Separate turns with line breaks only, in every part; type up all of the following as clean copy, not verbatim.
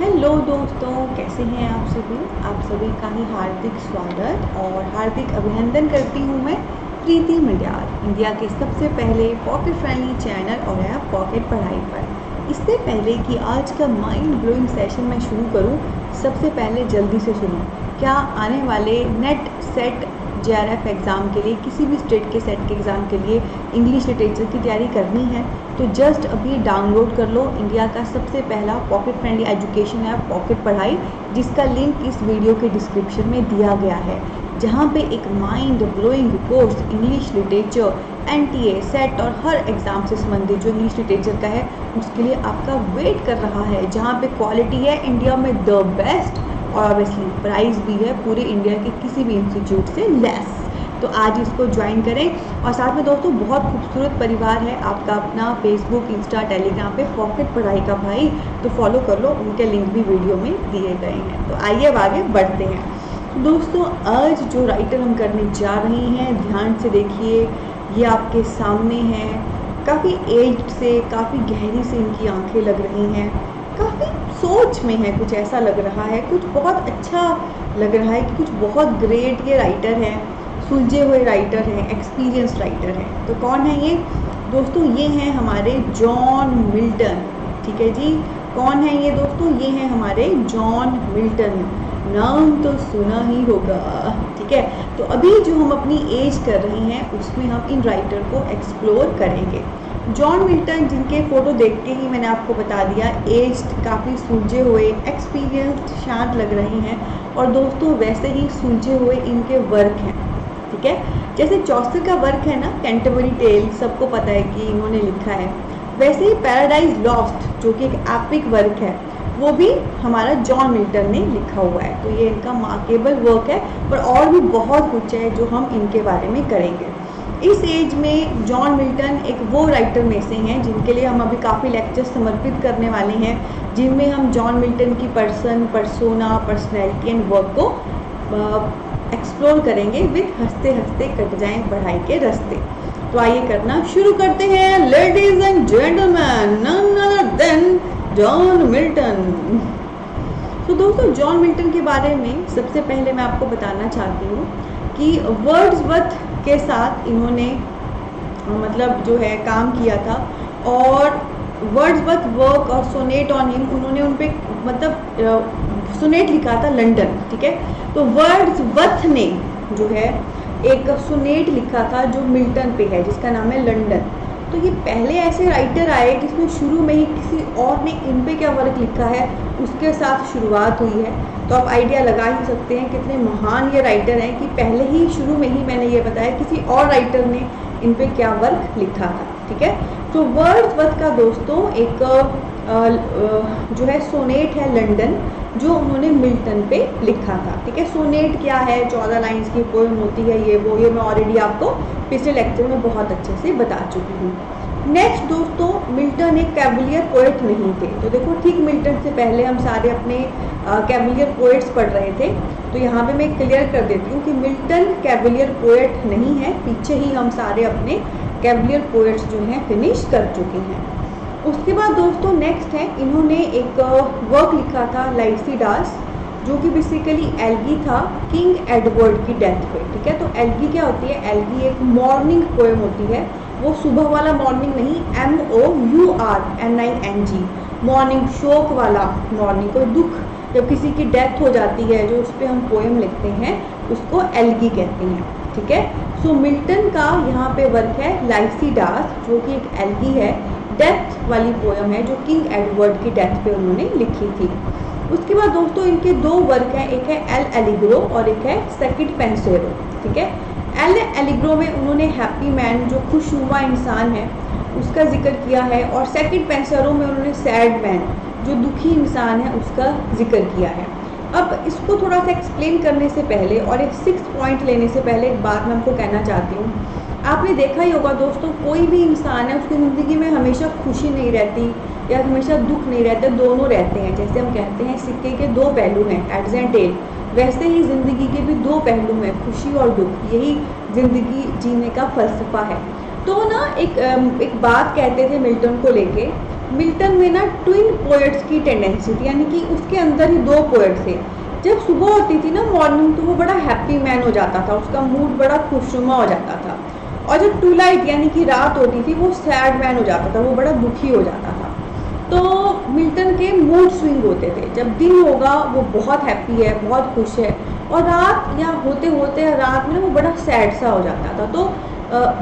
Hello दोस्तों, कैसे हैं आप सभी। आप सभी का ही हार्दिक स्वागत और हार्दिक अभिनंदन करती हूँ मैं प्रीति मडियार, इंडिया के सबसे पहले पॉकेट फ्रेंडली चैनल और ऐप पॉकेट पढ़ाई पर। इससे पहले कि आज का माइंड ब्लोइंग सेशन मैं शुरू करूँ, सबसे पहले जल्दी से सुनो। क्या आने वाले नेट सेट JRF एग्ज़ाम के लिए, किसी भी स्टेट के सेट के एग्ज़ाम के लिए इंग्लिश लिटरेचर की तैयारी करनी है तो जस्ट अभी डाउनलोड कर लो इंडिया का सबसे पहला pocket friendly education app pocket पढ़ाई, जिसका लिंक इस वीडियो के डिस्क्रिप्शन में दिया गया है। जहाँ पे एक mind blowing course English literature, NTA, set और हर एग्ज़ाम से संबंधित जो इंग्लिश लिटरेचर का है उसके लिए आपका वेट कर रहा है। जहाँ पे क्वालिटी है इंडिया में द बेस्ट और ऑब्वियसली प्राइस भी है पूरे इंडिया के किसी भी इंस्टीट्यूट से लेस। तो आज इसको ज्वाइन करें। और साथ में दोस्तों बहुत खूबसूरत परिवार है आपका अपना फेसबुक, इंस्टा, टेलीग्राम पे पॉकेट पढ़ाई का भाई, तो फॉलो कर लो, उनके लिंक भी वीडियो में दिए गए हैं। तो आइए अब आगे बढ़ते हैं। दोस्तों आज जो राइटर हम करने जा रहे हैं, ध्यान से देखिए, ये आपके सामने है। काफ़ी एज्ड से, काफ़ी गहरी से इनकी आंखें लग रही हैं, काफ़ी सोच में है, कुछ ऐसा लग रहा है, कुछ बहुत अच्छा लग रहा है कि कुछ बहुत ग्रेट ये राइटर हैं, सुलझे हुए राइटर हैं, एक्सपीरियंस राइटर हैं। तो कौन है ये दोस्तों? ये हैं हमारे जॉन मिल्टन। ठीक है जी, कौन है ये दोस्तों? ये हैं हमारे जॉन मिल्टन। नाम तो सुना ही होगा। ठीक है, तो अभी जो हम अपनी एज कर रहे हैं उसमें हम इन राइटर को एक्सप्लोर करेंगे। जॉन मिल्टन, जिनके फ़ोटो देख के ही मैंने आपको बता दिया, एज्ड, काफ़ी सुलझे हुए, एक्सपीरियंस्ड, शांत लग रही हैं। और दोस्तों वैसे ही सुलझे हुए इनके वर्क हैं। ठीक है, जैसे चौसर का वर्क है ना, कैंटरबरी टेल, सबको पता है कि इन्होंने लिखा है। वैसे ही पैराडाइज लॉस्ट, जो कि एक एपिक वर्क है, वो भी हमारा जॉन मिल्टन ने लिखा हुआ है। तो ये इनका मार्केबल वर्क है। और भी बहुत कुछ है जो हम इनके बारे में करेंगे। इस एज में जॉन मिल्टन एक वो राइटर में से हैं जिनके लिए हम अभी काफ़ी लेक्चर्स समर्पित करने वाले हैं, जिनमें हम जॉन मिल्टन की पर्सोना, पर्सनैलिटी एंड वर्क को एक्सप्लोर करेंगे विद हंसते हंसते कट जाएं पढ़ाई के रास्ते। तो आइए करना शुरू करते हैं। Ladies and gentleman, none other than John Milton. तो दोस्तों जॉन मिल्टन के बारे में सबसे पहले मैं आपको बताना चाहती हूँ कि वर्ड्सवर्थ के साथ इन्होंने मतलब जो है काम किया था, और वर्ड्सवर्थ वर्क और सोनेट ऑन हिम, उन्होंने उन पे मतलब सोनेट लिखा था लंदन। ठीक है, तो वर्ड्सवर्थ ने जो है एक सोनेट लिखा था जो मिल्टन पे है, जिसका नाम है लंदन। तो ये पहले ऐसे राइटर आए जिसमें शुरू में ही किसी और ने इन पे क्या वर्क लिखा है उसके साथ शुरुआत हुई है। तो आप आइडिया लगा ही सकते हैं कितने महान ये राइटर हैं कि पहले ही शुरू में ही मैंने ये बताया किसी और राइटर ने इन पे क्या वर्क लिखा था। ठीक है, तो वर्ड्सवर्थ का दोस्तों एक जो है सोनेट है लंदन, जो उन्होंने मिल्टन पे लिखा था। ठीक है, सोनेट क्या है? 14 लाइन्स की पोएम होती है, ये मैं ऑलरेडी आपको पिछले लेक्चर में बहुत अच्छे से बता चुकी हूँ। नेक्स्ट दोस्तों, मिल्टन एक कैवलियर पोएट नहीं थे। तो देखो, ठीक मिल्टन से पहले हम सारे अपने कैवलियर पोएट्स पढ़ रहे थे। तो यहाँ पे मैं क्लियर कर देती हूँ कि मिल्टन कैवलियर पोएट नहीं है, पीछे ही हम सारे अपने कैवलियर पोएट्स जो हैं फिनिश कर चुके हैं। उसके बाद दोस्तों नेक्स्ट है, इन्होंने एक वर्क लिखा था लाइसिडास, जो कि बेसिकली एल्गी था किंग एडवर्ड की डेथ पे। ठीक है, तो एल्गी क्या होती है? एल्गी एक मॉर्निंग पोएम होती है। वो सुबह वाला मॉर्निंग नहीं, MOURNING, मॉर्निंग, शोक वाला मॉर्निंग, को दुख, जब किसी की डेथ हो जाती है जो उस पर हम पोएम लिखते हैं उसको एल्गी कहते हैं। ठीक है, सो मिल्टन का यहाँ पे वर्क है लाइसिडास, जो कि एक एल्गी है, डेथ वाली पोएम है जो किंग एडवर्ड की डेथ पे उन्होंने लिखी थी। उसके बाद दोस्तों इनके दो वर्क हैं, एक है एल एलिग्रो और एक है सेकंड पेंसेरो। ठीक है, एल एलिग्रो में उन्होंने हैप्पी मैन, जो खुशनुमा इंसान है, उसका जिक्र किया है, और सेकंड पेंसेरो में उन्होंने सैड मैन, जो दुखी इंसान है, उसका जिक्र किया है। अब इसको थोड़ा सा एक्सप्लेन करने से पहले और एक 6 पॉइंट लेने से पहले एक बात मैं आपको कहना चाहती हूँ। आपने देखा ही होगा दोस्तों, कोई भी इंसान है उसकी ज़िंदगी में हमेशा खुशी नहीं रहती या हमेशा दुख नहीं रहते, दोनों रहते हैं। जैसे हम कहते हैं सिक्के के दो पहलू हैं, एड्स एंड टेल, वैसे ही ज़िंदगी के भी दो पहलू हैं, खुशी और दुख। यही ज़िंदगी जीने का फ़लसफ़ा है। तो ना एक बात कहते थे मिल्टन को लेके, मिल्टन में ना ट्विन पोएट्स की टेंडेंसी थी, यानी कि उसके अंदर ही दो पोएट थे। जब सुबह होती थी ना मॉर्निंग, तो वो बड़ा हैप्पी मैन हो जाता था, उसका मूड बड़ा खुशनुमा हो जाता था। और जब टूलाइट यानी कि रात होती थी, वो सैड मैन हो जाता था, वो बड़ा दुखी हो जाता था। तो मिल्टन के मूड स्विंग होते थे। जब दिन होगा वो बहुत हैप्पी है, बहुत खुश है, और रात या होते होते रात में वो बड़ा सैड सा हो जाता था। तो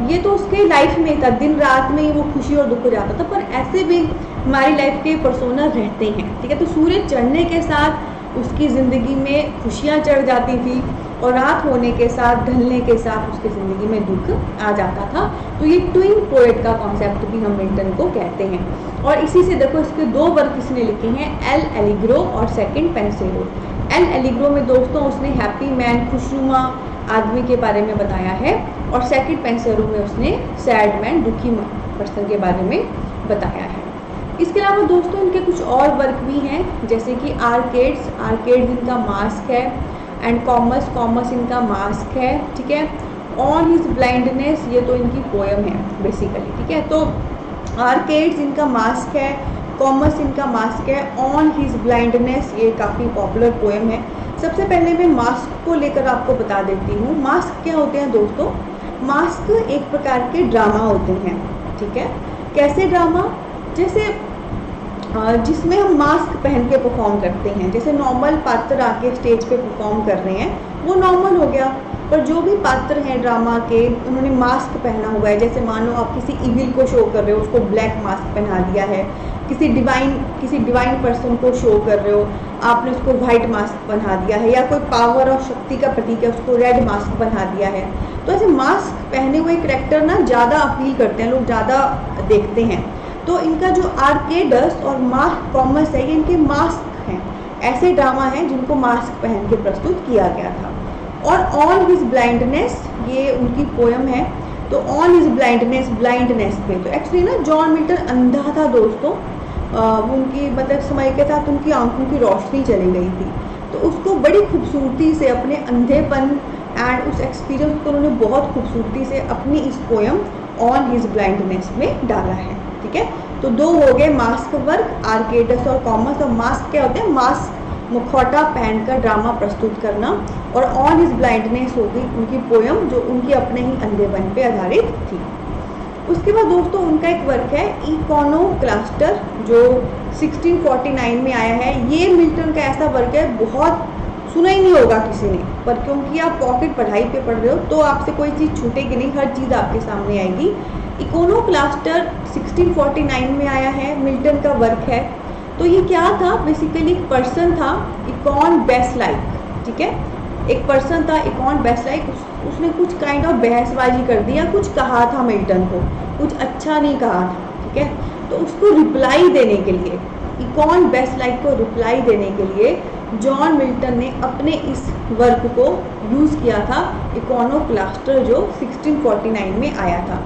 ये तो उसके लाइफ में था, दिन रात में ही वो खुशी और दुख हो जाता था। पर ऐसे भी हमारी लाइफ के पर्सोना रहते हैं, ठीक है। तो सूरज चढ़ने के साथ उसकी ज़िंदगी में खुशियाँ चढ़ जाती थी, और रात होने के साथ, ढलने के साथ उसकी ज़िंदगी में दुख आ जाता था। तो ये ट्विन पोएट का कॉन्सेप्ट भी हम मिल्टन को कहते हैं। और इसी से देखो इसके दो वर्क किसने लिखे हैं, एल एलिग्रो और सेकंड पेंसेरो। एल एलिग्रो में दोस्तों उसने हैप्पी मैन, खुशनुमा आदमी के बारे में बताया है, और सेकंड पेंसेरो में उसने सैड मैन, दुखी पर्सन के बारे में बताया है। इसके अलावा दोस्तों इनके कुछ और वर्क भी हैं, जैसे कि आर्केड्स, आर्केड्स इनका मास्क है, एंड कॉमर्स, कॉमर्स इनका मास्क है, ठीक है। ऑन हिज ब्लाइंडनेस, ये तो इनकी पोएम है बेसिकली, ठीक है। तो आर्केड्स इनका मास्क है, कॉमर्स इनका मास्क है, ऑन हिज ब्लाइंडनेस ये काफ़ी पॉपुलर पोएम है। सबसे पहले मैं मास्क को लेकर आपको बता देती हूँ। मास्क क्या होते हैं दोस्तों, मास्क एक प्रकार के ड्रामा होते हैं, ठीक है। कैसे ड्रामा, जैसे जिसमें हम मास्क पहन के परफॉर्म करते हैं, जैसे नॉर्मल पात्र आके स्टेज पे परफॉर्म कर रहे हैं, वो नॉर्मल हो गया। पर जो भी पात्र हैं ड्रामा के, उन्होंने मास्क पहना हुआ है, जैसे मानो आप किसी इविल को शो कर रहे हो, उसको ब्लैक मास्क पहना दिया है। किसी डिवाइन पर्सन को शो कर रहे हो, आपने उसको वाइट मास्क पहना दिया है, या कोई पावर और शक्ति का प्रतीक है, उसको रेड मास्क पहना दिया है। तो ऐसे मास्क पहने हुए कैरेक्टर ना ज़्यादा अपील करते हैं, लोग ज़्यादा देखते हैं। तो इनका जो आर्केडस और मास्क कॉमर्स है, ये इनके मास्क हैं, ऐसे ड्रामा हैं जिनको मास्क पहन के प्रस्तुत किया गया था। और ऑन हिज ब्लाइंडनेस, ये उनकी पोएम है। तो ऑन हिज ब्लाइंडनेस, ब्लाइंडनेस पे, तो एक्चुअली ना जॉन मिल्टन अंधा था दोस्तों। उनकी मतलब समय के साथ उनकी आंखों की रोशनी चली गई थी, तो उसको बड़ी खूबसूरती से अपने अंधेपन एंड उस एक्सपीरियंस को उन्होंने बहुत खूबसूरती से अपनी इस पोएम ऑन हिज ब्लाइंडनेस में डाला है, ठीक है। तो दो हो गए मास्क वर्क, आर्केडस और कॉमर्स। और मास्क क्या होते हैं, मास्क मुखौटा पहनकर ड्रामा प्रस्तुत करना, और ऑन हिज ब्लाइंडनेस हो गई उनकी पोएम जो उनके अपने ही अंधेपन पे आधारित थी। उसके बाद दोस्तों उनका एक वर्क है इकोनोक्लास्टर, जो 1649 में आया है। ये मिल्टन का ऐसा वर्क है, बहुत सुना ही नहीं होगा किसी ने, पर क्योंकि आप पॉकेट पढ़ाई पे पढ़ रहे हो तो आपसे कोई चीज़ छूटेगी नहीं, हर चीज़ आपके सामने आएगी। इकोनोक्लास्टर 1649 में आया है, मिल्टन का वर्क है। तो ये क्या था, बेसिकली एक पर्सन था, इकॉन बेस्लाइक, ठीक है। एक पर्सन था इकॉन बेस्लाइक, उसने कुछ काइंड ऑफ बहसबाजी कर दी, या कुछ कहा था मिल्टन को, कुछ अच्छा नहीं कहा था, ठीक है। तो उसको रिप्लाई देने के लिए, इकॉन बेस्लाइक को रिप्लाई देने के लिए जॉन मिल्टन ने अपने इस वर्क को यूज़ किया था, इकोनोक्लास्टर, जो 1649 में आया था।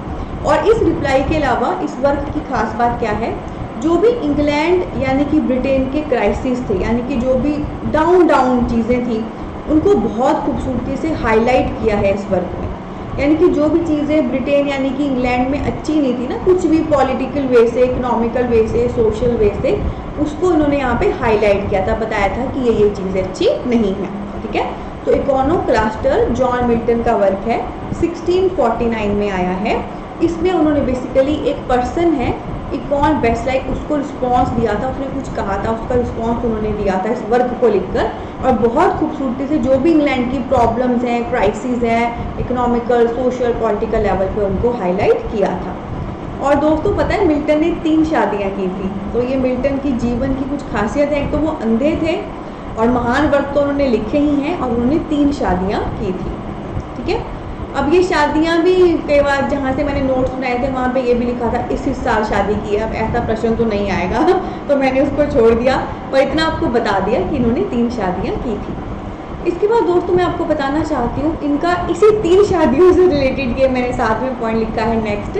और इस रिप्लाई के अलावा इस वर्क की खास बात क्या है, जो भी इंग्लैंड यानी कि ब्रिटेन के क्राइसिस थे, यानी कि जो भी डाउन चीज़ें थी, उनको बहुत खूबसूरती से हाईलाइट किया है इस वर्क में। यानी कि जो भी चीज़ें ब्रिटेन यानी कि इंग्लैंड में अच्छी नहीं थी ना, कुछ भी पॉलिटिकल वे से, इकोनॉमिकल वे से, सोशल वे से, उसको उन्होंने यहाँ पे हाईलाइट किया था, बताया था कि ये चीज़ें अच्छी नहीं है, ठीक है। तो इकोनोक्लास्टर जॉन मिल्टन का वर्क है, 1649 में आया है। इसमें उन्होंने बेसिकली एक पर्सन है इकॉन बेस्लाइक, उसको रिस्पॉन्स दिया था, उसने कुछ कहा था, उसका रिस्पॉन्स उन्होंने दिया था इस वर्क को लिखकर, और बहुत खूबसूरती से जो भी इंग्लैंड की प्रॉब्लम्स हैं, क्राइसिस हैं, इकोनॉमिकल, सोशल, पॉलिटिकल लेवल पे उनको हाईलाइट किया था। और दोस्तों पता है मिल्टन ने 3 शादियाँ की थी। तो ये मिल्टन की जीवन की कुछ खासियत है, एक तो वो अंधे थे, और महान वर्क तो उन्होंने लिखे ही हैं, और उन्होंने 3 शादियाँ की थी, ठीक है। अब ये शादियाँ भी कई बार जहाँ से मैंने नोट्स बनाए थे वहाँ पे ये भी लिखा था इस साल शादी की है, अब ऐसा प्रश्न तो नहीं आएगा तो मैंने उसको छोड़ दिया, पर इतना आपको बता दिया कि इन्होंने 3 शादियाँ की थी। इसके बाद दोस्तों मैं आपको बताना चाहती हूँ इनका इसी 3 शादियों से रिलेटेड ये मैंने 7वें पॉइंट लिखा है next,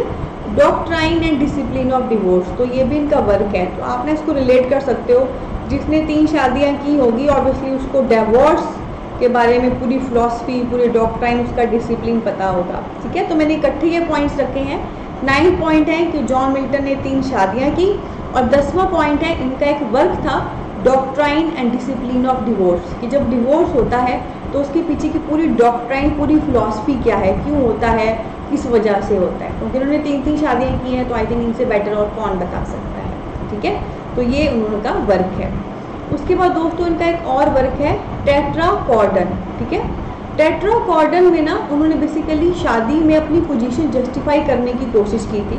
doctrine and discipline of divorce. तो ये भी इनका वर्क है, तो आपने इसको रिलेट कर सकते हो, जिसने 3 शादियाँ की होगी ऑब्वियसली उसको डिवोर्स के बारे में पूरी फिलॉसफी, पूरी डॉक्ट्राइन, उसका डिसिप्लिन पता होगा, ठीक है। तो मैंने इकट्ठे ये पॉइंट्स रखे हैं। 9 पॉइंट हैं कि जॉन मिल्टन ने 3 शादियाँ की, और 10वां पॉइंट है इनका एक वर्क था doctrine and discipline of divorce, कि जब डिवोर्स होता है तो उसके पीछे की पूरी डॉक्ट्राइन, पूरी फिलॉसफी क्या है, क्यों होता है, किस वजह से होता है। क्योंकि उन्होंने 3 शादियाँ की हैं, तो आई थिंक इनसे बेटर और कौन बता सकता है। ठीक है, तो ये उनका वर्क है। उसके बाद दोस्तों इनका एक और वर्क है टेट्राकॉर्डन। ठीक है, टेट्राकॉर्डन में ना उन्होंने बेसिकली शादी में अपनी पोजीशन जस्टिफाई करने की कोशिश की थी,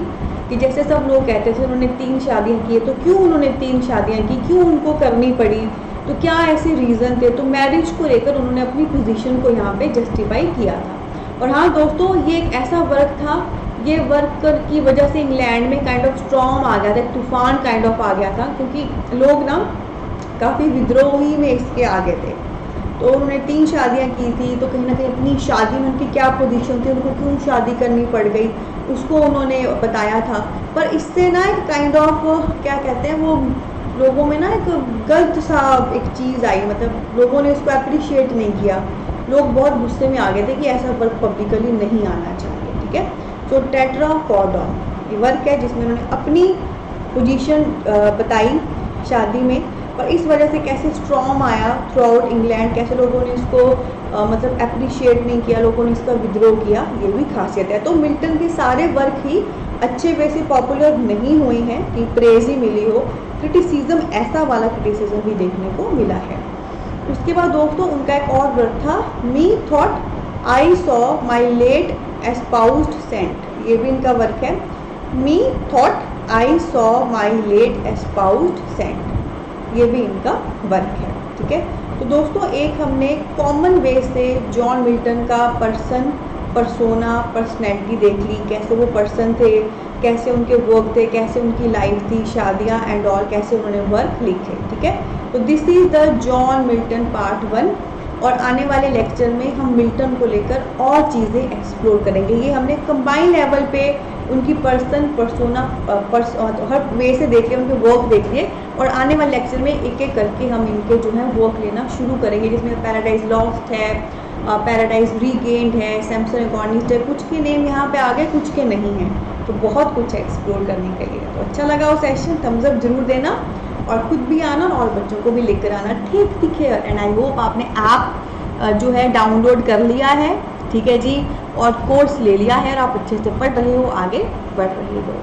कि जैसे सब लोग कहते थे उन्होंने 3 शादियाँ की है, तो क्यों उन्होंने 3 शादियाँ की, क्यों उनको करनी पड़ी, तो क्या ऐसे रीज़न थे। तो मैरिज को लेकर उन्होंने अपनी पोजीशन को यहाँ पे जस्टिफाई किया था। और हाँ दोस्तों, ये एक ऐसा वर्क था, ये वर्क की वजह से इंग्लैंड में काइंड ऑफ स्टॉर्म आ गया था, एक तूफान काइंड ऑफ आ गया था, क्योंकि लोग ना काफ़ी विद्रोही में इसके आगे थे। तो उन्होंने 3 शादियाँ की थी, तो कहीं ना कहीं अपनी शादी में उनकी क्या पोजीशन थी, उनको क्यों शादी करनी पड़ गई, उसको उन्होंने बताया था। पर इससे ना एक काइंड ऑफ क्या कहते हैं, वो लोगों में ना एक गलत सा एक चीज़ आई, मतलब लोगों ने उसको अप्रिशिएट नहीं किया। लोग बहुत गुस्से में आ गए थे कि ऐसा वर्क पब्लिकली नहीं आना चाहिए। ठीक है, तो टेट्राकॉर्डन ये वर्क है जिसमें उन्होंने अपनी पोजीशन बताई शादी में, और इस वजह से कैसे स्ट्रॉम आया थ्रू आउट इंग्लैंड, कैसे लोगों ने इसको मतलब अप्रिशिएट नहीं किया, लोगों ने इसका विद्रोह किया, ये भी खासियत है। तो मिल्टन के सारे वर्क ही अच्छे वे से पॉपुलर नहीं हुए हैं कि प्रेज ही मिली हो, क्रिटिसिज्म ऐसा वाला क्रिटिसिज्म भी देखने को मिला है। उसके बाद दोस्तों उनका एक और वर्क था methought I saw my late espoused saint, ये भी इनका वर्क है। Methought I saw my late espoused saint, ये भी इनका वर्क है। ठीक है, तो दोस्तों एक हमने कॉमन वे से जॉन मिल्टन का पर्सोना, पर्सनैलिटी देख ली, कैसे वो पर्सन थे, कैसे उनके वर्क थे, कैसे उनकी लाइफ थी, शादियाँ एंड ऑल, कैसे उन्होंने वर्क लिखे। ठीक है, तो this is the John Milton part 1, और आने वाले लेक्चर में हम मिल्टन को लेकर और चीज़ें एक्सप्लोर करेंगे। ये हमने कंबाइन लेवल पे उनकी पर्सोना हर वे से देख लिए, उनके वर्क देख लिए, और आने वाले लेक्चर में एक एक करके हम इनके जो है वर्क लेना शुरू करेंगे, जिसमें पैराडाइज लॉस्ट है, पैराडाइज रीगेन्ड है, सैमसन एगोनिस्ट है, कुछ के नेम यहाँ पे आ गए, कुछ के नहीं हैं, तो बहुत कुछ है एक्सप्लोर करने के लिए। तो अच्छा लगा वो सेशन, थम्स अप जरूर देना, और खुद भी आना और बच्चों को भी लेकर आना। ठीक है, एंड आई होप आपने ऐप जो है डाउनलोड कर लिया है। ठीक है जी, और कोर्स ले लिया है और आप अच्छे से पढ़ रहे हो, आगे बढ़ रहे हो।